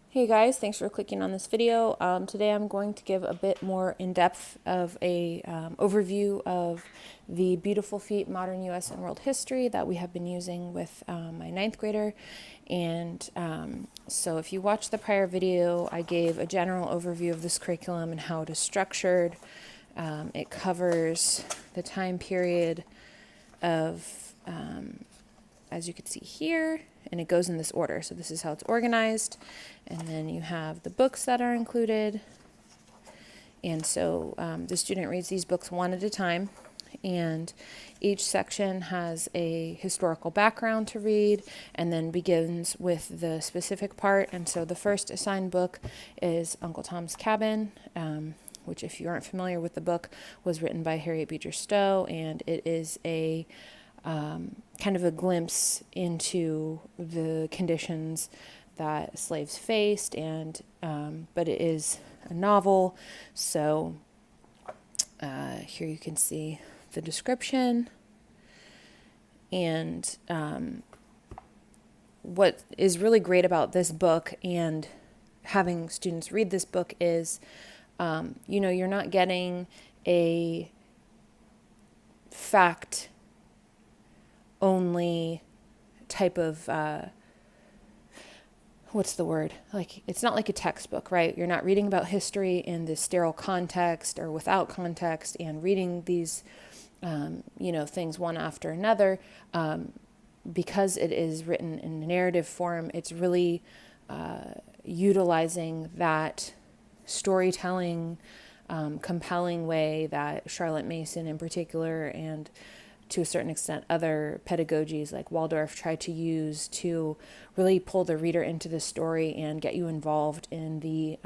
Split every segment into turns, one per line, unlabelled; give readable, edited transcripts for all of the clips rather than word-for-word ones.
Hey guys, thanks for clicking on this video. Today I'm going to give a bit more in-depth of a overview of the Beautiful Feet Modern U.S. and World History that we have been using with my ninth grader. And so if you watched the prior video, I gave a general overview of this curriculum and how it is structured. It covers the time period of, as you can see here, and it goes in this order. So this is how it's organized. And then you have the books that are included. And so the student reads these books one at a time. And each section has a historical background to read and then begins with the specific part. And so the first assigned book is Uncle Tom's Cabin, which, if you aren't familiar with the book, was written by Harriet Beecher Stowe. And it is a kind of a glimpse into the conditions that slaves faced, and but it is a novel. So here you can see the description, and what is really great about this book and having students read this book is, you're not getting a fact only type of what's the word? Like, it's not like a textbook, right? You're not reading about history in this sterile context or without context and reading these, things one after another. Because it is written in a narrative form, it's really utilizing that storytelling, compelling way that Charlotte Mason in particular, and to a certain extent other pedagogies like Waldorf, try to use to really pull the reader into the story and get you involved in the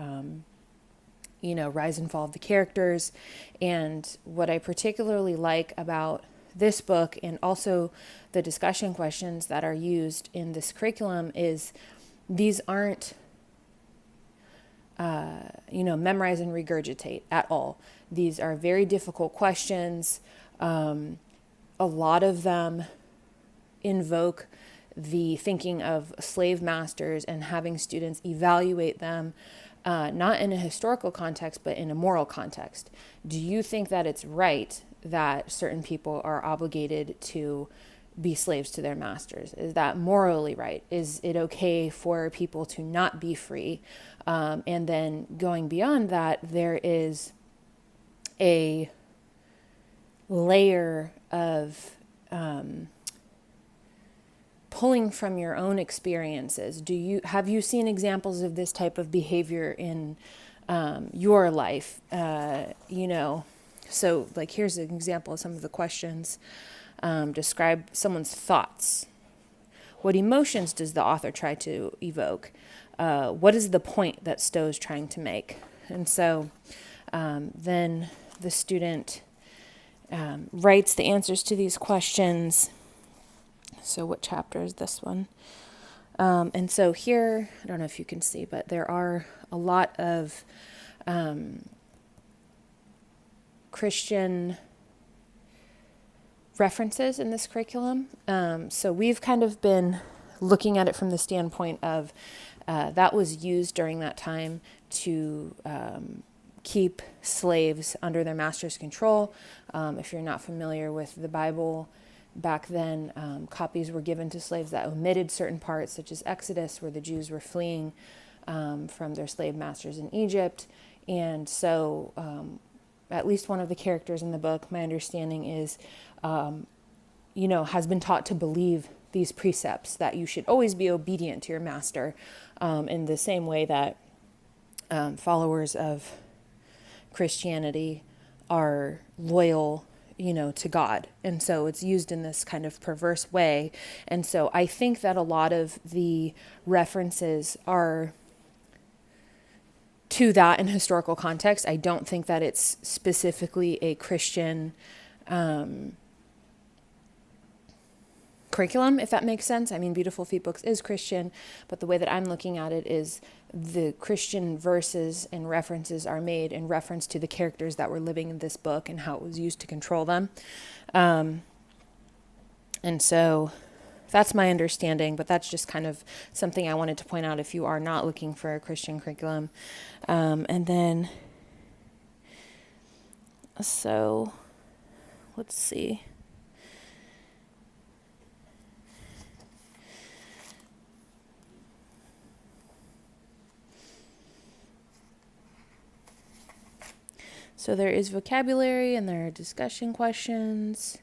rise and fall of the characters. And what I particularly like about this book, and also the discussion questions that are used in this curriculum, is these aren't memorize and regurgitate at all. These are very difficult questions. A lot of them invoke the thinking of slave masters and having students evaluate them, not in a historical context, but in a moral context. Do you think that it's right that certain people are obligated to be slaves to their masters? Is that morally right? Is it okay for people to not be free? And then going beyond that, there is a layer of pulling from your own experiences. Have you seen examples of this type of behavior in your life? So like, here's an example of some of the questions. Describe someone's thoughts. What emotions does the author try to evoke? What is the point that Stowe's trying to make? And so then the student writes the answers to these questions. So what chapter is this one? And so here, I don't know if you can see, but there are a lot of Christian references in this curriculum. So we've kind of been looking at it from the standpoint of that was used during that time to keep slaves under their master's control. If you're not familiar with the Bible, back then copies were given to slaves that omitted certain parts, such as Exodus, where the Jews were fleeing from their slave masters in Egypt. And so at least one of the characters in the book, my understanding is, has been taught to believe these precepts, that you should always be obedient to your master, in the same way that followers of Christianity are loyal, to God. And so it's used in this kind of perverse way. And so I think that a lot of the references are to that in historical context. I don't think that it's specifically a Christian curriculum, if that makes sense. I mean, Beautiful Feet Books is Christian, but the way that I'm looking at it is the Christian verses and references are made in reference to the characters that were living in this book and how it was used to control them. And so that's my understanding, but that's just kind of something I wanted to point out if you are not looking for a Christian curriculum. And then, so let's see. So there is vocabulary and there are discussion questions.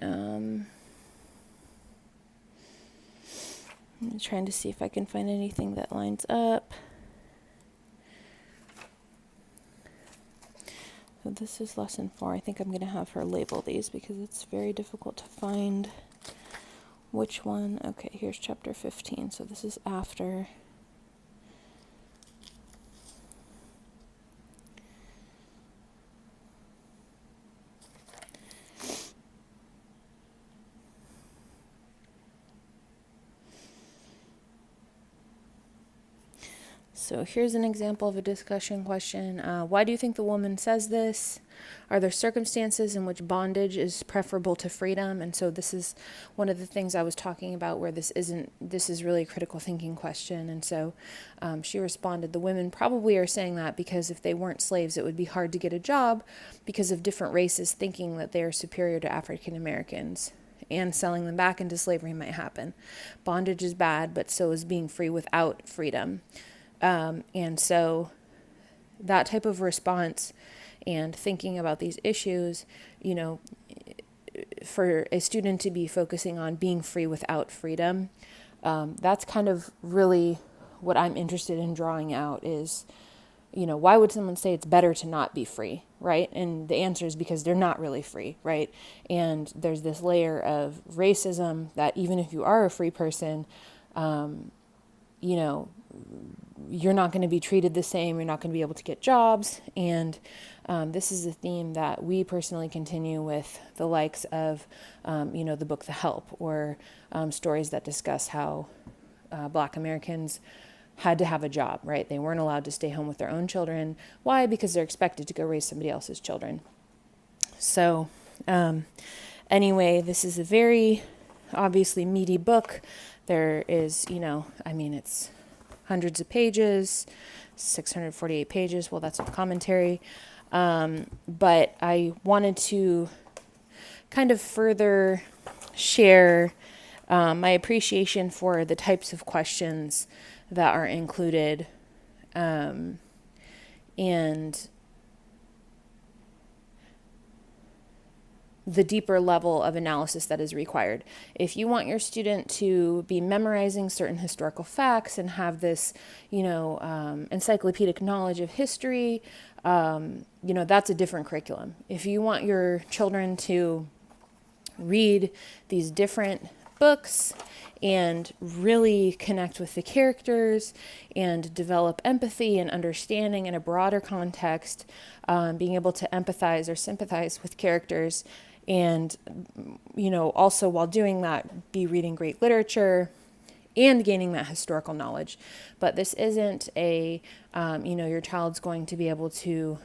I'm trying to see if I can find anything that lines up. So this is lesson 4. I think I'm going to have her label these because it's very difficult to find which one. Okay, here's chapter 15. So this is after. So here's an example of a discussion question. Why do you think the woman says this? Are there circumstances in which bondage is preferable to freedom? And so this is one of the things I was talking about where this is really a critical thinking question. And so she responded, the women probably are saying that because if they weren't slaves, it would be hard to get a job because of different races thinking that they are superior to African Americans. And selling them back into slavery might happen. Bondage is bad, but so is being free without freedom. And so that type of response and thinking about these issues, you know, for a student to be focusing on being free without freedom, that's kind of really what I'm interested in drawing out is, you know, why would someone say it's better to not be free, right? And the answer is because they're not really free, right? And there's this layer of racism that even if you are a free person, you know, you're not going to be treated the same. You're not going to be able to get jobs. And this is a theme that we personally continue with the likes of, you know, the book The Help, or stories that discuss how Black Americans had to have a job, right? They weren't allowed to stay home with their own children. Why? Because they're expected to go raise somebody else's children. So anyway, this is a very obviously meaty book. There is, you know, I mean, it's hundreds of pages, 648 pages. Well, that's with commentary. But I wanted to kind of further share my appreciation for the types of questions that are included, and the deeper level of analysis that is required. If you want your student to be memorizing certain historical facts and have this, you know, encyclopedic knowledge of history, you know, that's a different curriculum. If you want your children to read these different books and really connect with the characters and develop empathy and understanding in a broader context, being able to empathize or sympathize with characters, and, you know, also while doing that, be reading great literature and gaining that historical knowledge. But this isn't a, you know, your child's going to be able to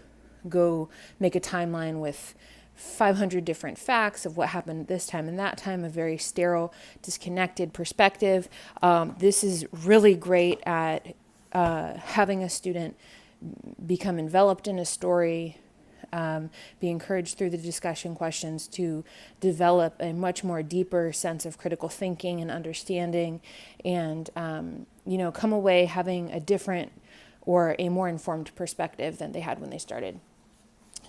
go make a timeline with 500 different facts of what happened this time and that time, a very sterile, disconnected perspective. This is really great at having a student become enveloped in a story, be encouraged through the discussion questions to develop a much more deeper sense of critical thinking and understanding, and, you know, come away having a different or a more informed perspective than they had when they started.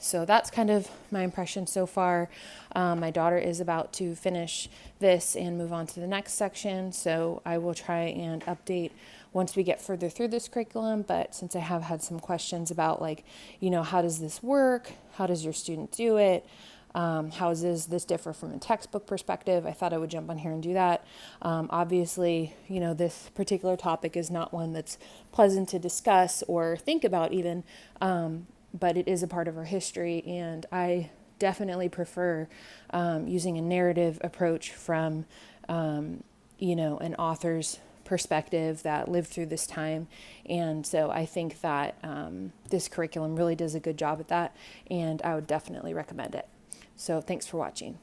So that's kind of my impression so far. My daughter is about to finish this and move on to the next section, so I will try and update once we get further through this curriculum. But since I have had some questions about, like, you know, how does this work? How does your student do it? How does this differ from a textbook perspective? I thought I would jump on here and do that. Obviously, you know, this particular topic is not one that's pleasant to discuss or think about even, but it is a part of our history, and I definitely prefer using a narrative approach from, you know, an author's perspective that lived through this time. And so I think that this curriculum really does a good job at that, and I would definitely recommend it. So thanks for watching.